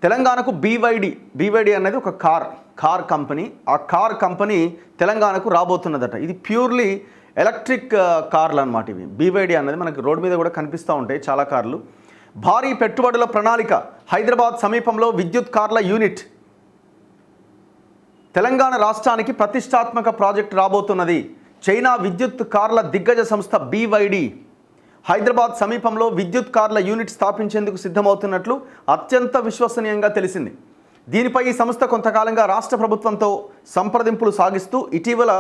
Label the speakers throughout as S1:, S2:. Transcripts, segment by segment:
S1: తెలంగాణకు బీవైడి అనేది ఒక కార్ కంపెనీ. ఆ కార్ కంపెనీ తెలంగాణకు రాబోతున్నదట. ఇది ప్యూర్లీ ఎలక్ట్రిక్ కార్లు అన్నమాట. ఇవి బీవైడి అనేది మనకి రోడ్డు మీద కూడా కనిపిస్తూ ఉంటాయి చాలా కార్లు. భారీ పెట్టుబడుల ప్రణాళిక, హైదరాబాద్ సమీపంలో విద్యుత్ కార్ల యూనిట్. తెలంగాణ రాష్ట్రానికి ప్రతిష్టాత్మక ప్రాజెక్టు రాబోతున్నది. చైనా విద్యుత్ కార్ల దిగ్గజ సంస్థ బీవైడి హైదరాబాద్ సమీపంలో విద్యుత్ కార్ల యూనిట్ స్థాపించేందుకు సిద్ధమవుతున్నట్లు అత్యంత విశ్వసనీయంగా తెలిసింది. దీనిపై ఈ సంస్థ కొంతకాలంగా రాష్ట్ర ప్రభుత్వంతో సంప్రదింపులు సాగిస్తూ ఇటీవల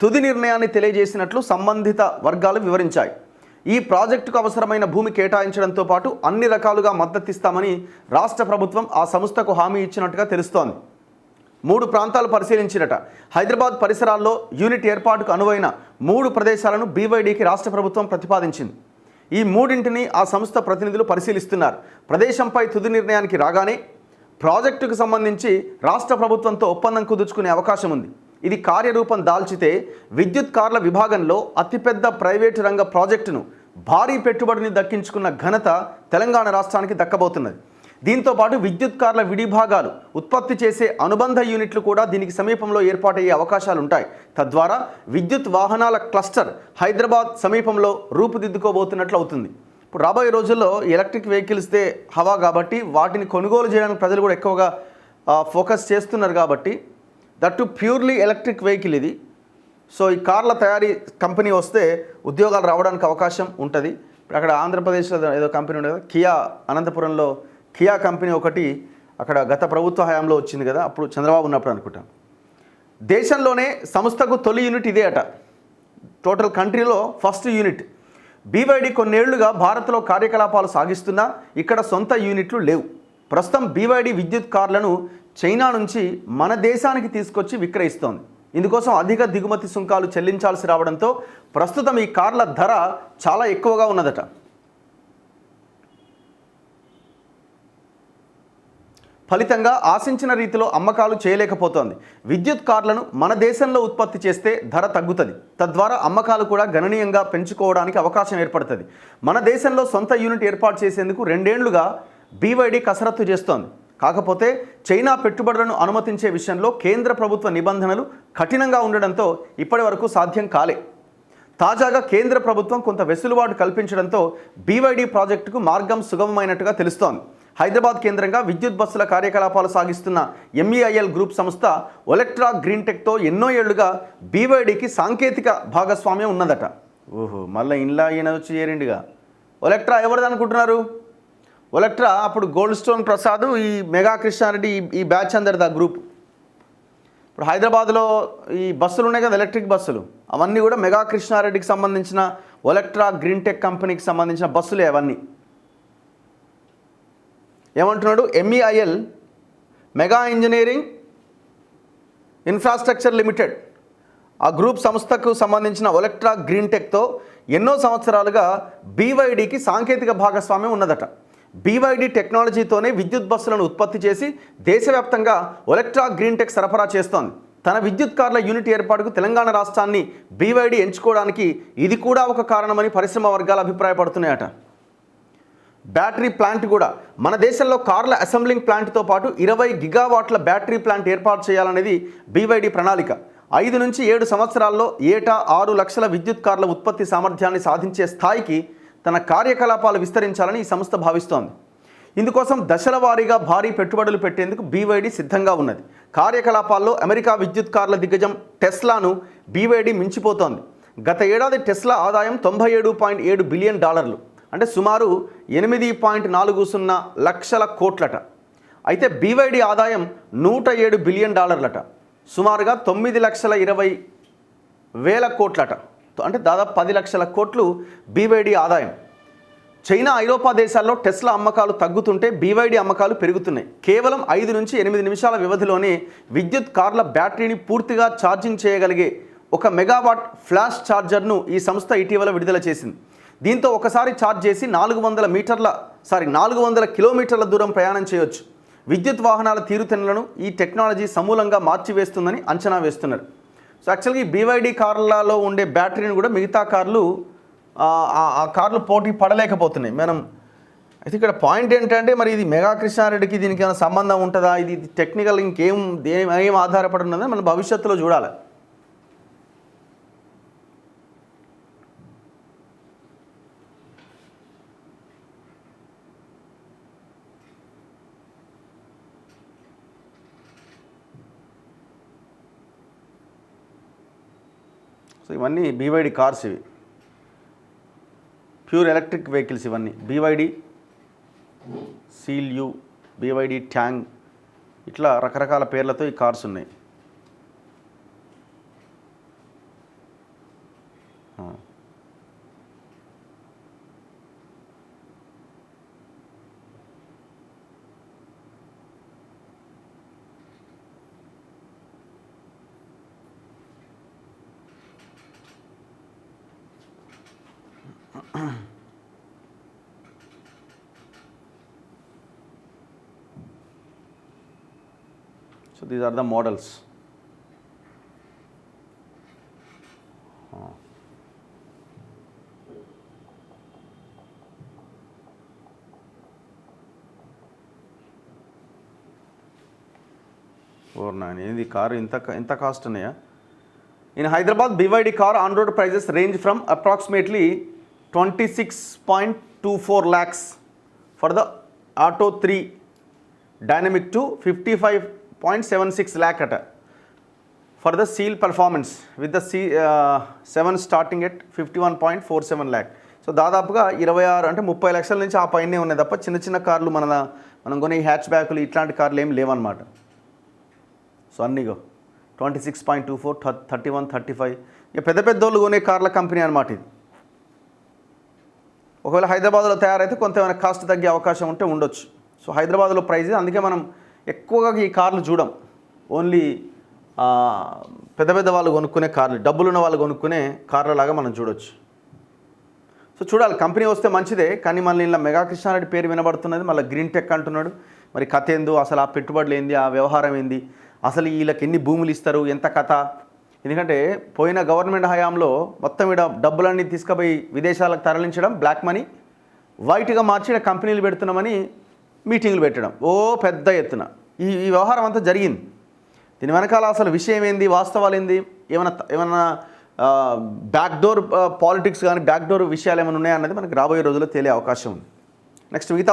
S1: తుది నిర్ణయాన్ని తెలియజేసినట్లు సంబంధిత వర్గాలు వివరించాయి. ఈ ప్రాజెక్టుకు అవసరమైన భూమి కేటాయించడంతో పాటు అన్ని రకాలుగా మద్దతిస్తామని రాష్ట్ర ప్రభుత్వం ఆ సంస్థకు హామీ ఇచ్చినట్టుగా తెలుస్తోంది. 3 ప్రాంతాలు పరిశీలించినట. హైదరాబాద్ పరిసరాల్లో యూనిట్ ఏర్పాటుకు అనువైన 3 ప్రదేశాలను బీవైడీకి రాష్ట్ర ప్రభుత్వం ప్రతిపాదించింది. ఈ 3ంటిని ఆ సంస్థ ప్రతినిధులు పరిశీలిస్తున్నారు. ప్రదేశంపై తుది నిర్ణయానికి రాగానే ప్రాజెక్టుకు సంబంధించి రాష్ట్ర ప్రభుత్వంతో ఒప్పందం కుదుర్చుకునే అవకాశం ఉంది. ఇది కార్యరూపం దాల్చితే విద్యుత్ కార్ల విభాగంలో అతిపెద్ద ప్రైవేటు రంగ ప్రాజెక్టును భారీ పెట్టుబడిని దక్కించుకున్న ఘనత తెలంగాణ రాష్ట్రానికి దక్కబోతున్నది. దీంతోపాటు విద్యుత్ కార్ల విడిభాగాలు ఉత్పత్తి చేసే అనుబంధ యూనిట్లు కూడా దీనికి సమీపంలో ఏర్పాటయ్యే అవకాశాలుంటాయి. తద్వారా విద్యుత్ వాహనాల క్లస్టర్ హైదరాబాద్ సమీపంలో రూపుదిద్దుకోబోతున్నట్లు అవుతుంది. ఇప్పుడు రాబోయే రోజుల్లో ఎలక్ట్రిక్ వెహికల్స్దే హవా కాబట్టి వాటిని కొనుగోలు చేయడానికి ప్రజలు కూడా ఎక్కువగా ఫోకస్ చేస్తున్నారు కాబట్టి దట్టు ప్యూర్లీ ఎలక్ట్రిక్ వెహికల్ ఇది. సో ఈ కార్ల తయారీ కంపెనీ వస్తే ఉద్యోగాలు రావడానికి అవకాశం ఉంటుంది. ఇప్పుడు అక్కడ ఆంధ్రప్రదేశ్లో ఏదో కంపెనీ ఉండదు కదా, కియా, అనంతపురంలో కియా కంపెనీ ఒకటి అక్కడ గత ప్రభుత్వ హయాంలో వచ్చింది కదా, అప్పుడు చంద్రబాబు ఉన్నప్పుడు అనుకుంటాను. దేశంలోనే సంస్థకు తొలి యూనిట్ ఇదే అట. టోటల్ కంట్రీలో ఫస్ట్ యూనిట్. బీవైడి కొన్నేళ్లుగా భారత్లో కార్యకలాపాలు సాగిస్తున్నా ఇక్కడ సొంత యూనిట్లు లేవు. ప్రస్తుతం బీవైడి విద్యుత్ కార్లను చైనా నుంచి మన దేశానికి తీసుకొచ్చి విక్రయిస్తోంది. ఇందుకోసం అధిక దిగుమతి సుంకాలు చెల్లించాల్సి రావడంతో ప్రస్తుతం ఈ కార్ల ధర చాలా ఎక్కువగా ఉన్నదట. ఫలితంగా ఆశించిన రీతిలో అమ్మకాలు చేయలేకపోతోంది. విద్యుత్ కార్లను మన దేశంలో ఉత్పత్తి చేస్తే ధర తగ్గుతుంది. తద్వారా అమ్మకాలు కూడా గణనీయంగా పెంచుకోవడానికి అవకాశం ఏర్పడుతుంది. మన దేశంలో సొంత యూనిట్ ఏర్పాటు చేసేందుకు 2 ఏళ్లుగా బీవైడి కసరత్తు చేస్తోంది. కాకపోతే చైనా పెట్టుబడులను అనుమతించే విషయంలో కేంద్ర ప్రభుత్వ నిబంధనలు కఠినంగా ఉండడంతో ఇప్పటి వరకు సాధ్యం కాలే. తాజాగా కేంద్ర ప్రభుత్వం కొంత వెసులుబాటు కల్పించడంతో బీవైడి ప్రాజెక్టుకు మార్గం సుగమమైనట్టుగా తెలుస్తోంది. హైదరాబాద్ కేంద్రంగా విద్యుత్ బస్సుల కార్యకలాపాలు సాగిస్తున్న ఎంఈఐఎల్ గ్రూప్ సంస్థ ఒలెక్ట్రా గ్రీన్టెక్తో ఎన్నో ఏళ్లుగా బీవైడికి సాంకేతిక భాగస్వామ్యం ఉన్నదట. మళ్ళీ ఇంట్లో ఈయన వచ్చి చేరిండిగా. ఒలెక్ట్రా ఎవరిది అనుకుంటున్నారు? ఒలెక్ట్రా అప్పుడు గోల్డ్ స్టోన్ ప్రసాద్, ఈ మెగా కృష్ణారెడ్డి, ఈ బ్యాచ్ అందరిది ఆ గ్రూప్. ఇప్పుడు హైదరాబాద్లో ఈ బస్సులు ఉన్నాయి కదా, ఎలక్ట్రిక్ బస్సులు, అవన్నీ కూడా మెగా కృష్ణారెడ్డికి సంబంధించిన ఒలెక్ట్రా గ్రీన్టెక్ కంపెనీకి సంబంధించిన బస్సులే అవన్నీ. ఏమంటున్నాడు? MEIL mega engineering infrastructure limited ఆ గ్రూప్ సంస్థకు సంబంధించిన ఒలెక్ట్రా గ్రీన్టెక్తో ఎన్నో సంవత్సరాలుగా బీవైడికి సాంకేతిక భాగస్వామ్యం ఉన్నదట. బీవైడి టెక్నాలజీతోనే విద్యుత్ బస్సులను ఉత్పత్తి చేసి దేశవ్యాప్తంగా ఒలెక్ట్రా గ్రీన్టెక్ సరఫరా చేస్తోంది. తన విద్యుత్ కార్ల యూనిట్ ఏర్పాటుకు తెలంగాణ రాష్ట్రాన్ని బీవైడి ఎంచుకోవడానికి ఇది కూడా ఒక కారణమని పరిశ్రమ వర్గాలు అభిప్రాయపడుతున్నాయట. బ్యాటరీ ప్లాంట్ కూడా మన దేశంలో కార్ల అసెంబ్లింగ్ ప్లాంట్తో పాటు 20 గిగావాట్ల బ్యాటరీ ప్లాంట్ ఏర్పాటు చేయాలనేది బీవైడి ప్రణాళిక. 5 నుంచి 7 సంవత్సరాల్లో ఏటా 6 లక్షల విద్యుత్ కార్ల ఉత్పత్తి సామర్థ్యాన్ని సాధించే స్థాయికి తన కార్యకలాపాలు విస్తరించాలని ఈ సంస్థ భావిస్తోంది. ఇందుకోసం దశల వారీగా భారీ పెట్టుబడులు పెట్టేందుకు బీవైడి సిద్ధంగా ఉన్నది. కార్యకలాపాల్లో అమెరికా విద్యుత్ కార్ల దిగ్గజం టెస్లాను బీవైడి మించిపోతోంది. గత ఏడాది టెస్లా ఆదాయం $97.7 బిలియన్, అంటే సుమారు 8.40 లక్షల కోట్లట. అయితే బీవైడి ఆదాయం $107 బిలియన్, సుమారుగా 9,20,000 కోట్లట. అంటే దాదాపు 10 లక్షల కోట్లు బీవైడి ఆదాయం. చైనా, ఐరోపా దేశాల్లో టెస్లా అమ్మకాలు తగ్గుతుంటే బీవైడి అమ్మకాలు పెరుగుతున్నాయి. కేవలం 5 నుంచి 8 నిమిషాల వ్యవధిలోనే విద్యుత్ కార్ల బ్యాటరీని పూర్తిగా ఛార్జింగ్ చేయగలిగే 1 మెగావాట్ ఫ్లాష్ ఛార్జర్ను ఈ సంస్థ ఇటీవల విడుదల చేసింది. దీంతో ఒకసారి ఛార్జ్ చేసి 400 కిలోమీటర్ల దూరం ప్రయాణం చేయొచ్చు. విద్యుత్ వాహనాల తీరుతెన్నులను ఈ టెక్నాలజీ సమూలంగా మార్చివేస్తుందని అంచనా వేస్తున్నారు. సో యాక్చువల్గా ఈ బీవైడి కార్లలో ఉండే బ్యాటరీని కూడా మిగతా కార్లు ఆ కార్లు పోటీ పడలేకపోతున్నాయి. మనం అయితే ఇక్కడ పాయింట్ ఏంటంటే మరి ఇది మెగా కృష్ణారెడ్డికి దీనికి ఏమైనా సంబంధం ఉంటుందా, ఇది టెక్నికల్ ఇంకేం ఏం ఆధారపడి ఉన్నదో మనం భవిష్యత్తులో చూడాలి. సో ఇవన్నీ బీవైడి కార్స్, ఇవి ప్యూర్ ఎలక్ట్రిక్ వెహికల్స్, ఇవన్నీ బీవైడి సీల్ యూ, బీవైడి ట్యాంగ్, ఇట్లా రకరకాల పేర్లతో ఈ కార్స్ ఉన్నాయి. So these are the models. ఇది కారు ఇంత కాస్ట్ ఉన్నాయా? In Hyderabad, BYD car on-road prices range from approximately 26.24 lakhs for the Auto 3 Dynamic to 55.76 lakh for the Seal Performance with the C7 starting at 51.47 lakh. So దాదాపుగా 26 అంటే 30 లక్షల నుంచి ఆ పైనే ఉన్నాయి తప్ప చిన్న కార్లు మనం కొనే హ్యాచ్ బ్యాక్లు ఇట్లాంటి కార్లు ఏం లేవన్నమాట. సో అన్నీగో 26.24, 31, 35, ఇక పెద్ద వాళ్ళు కొనే కార్ల కంపెనీ అనమాట ఇది. ఒకవేళ హైదరాబాద్లో తయారైతే కొంత ఏమైనా కాస్ట్ తగ్గే అవకాశం ఉంటే ఉండొచ్చు. సో హైదరాబాద్లో ప్రైజ్, అందుకే మనం ఎక్కువగా ఈ కార్లు చూడం. ఓన్లీ పెద్ద వాళ్ళు కొనుక్కునే కార్లు, డబ్బులున్న వాళ్ళు కొనుక్కునే కార్లలాగా మనం చూడొచ్చు. సో చూడాలి, కంపెనీ వస్తే మంచిదే. కానీ మళ్ళీ ఇలా మెగా కృష్ణారెడ్డి పేరు వినబడుతున్నది, మళ్ళీ గ్రీన్ టెక్ అంటున్నాడు. మరి కథ ఏందో, అసలు ఆ పెట్టుబడులు ఏంది, ఆ వ్యవహారం ఏంది, అసలు వీళ్ళకి ఎన్ని భూములు ఇస్తారు, ఎంత కథ. ఎందుకంటే పోయిన గవర్నమెంట్ హయాంలో మొత్తం ఇక్కడ డబ్బులన్నీ తీసుకుపోయి విదేశాలకు తరలించడం, బ్లాక్ మనీ వైట్గా మార్చి కంపెనీలు పెడుతున్నామని మీటింగ్లు పెట్టడం పెద్ద ఎత్తున ఈ వ్యవహారం అంతా జరిగింది. దీని వెనకాల అసలు విషయం ఏంది, వాస్తవాలు ఏంది, ఏమన్నా బ్యాక్డోర్ పాలిటిక్స్ కానీ బ్యాక్డోర్ విషయాలు ఏమైనా ఉన్నాయన్నది మనకు రాబోయే రోజుల్లో తేలే అవకాశం ఉంది. నెక్స్ట్ మిగతా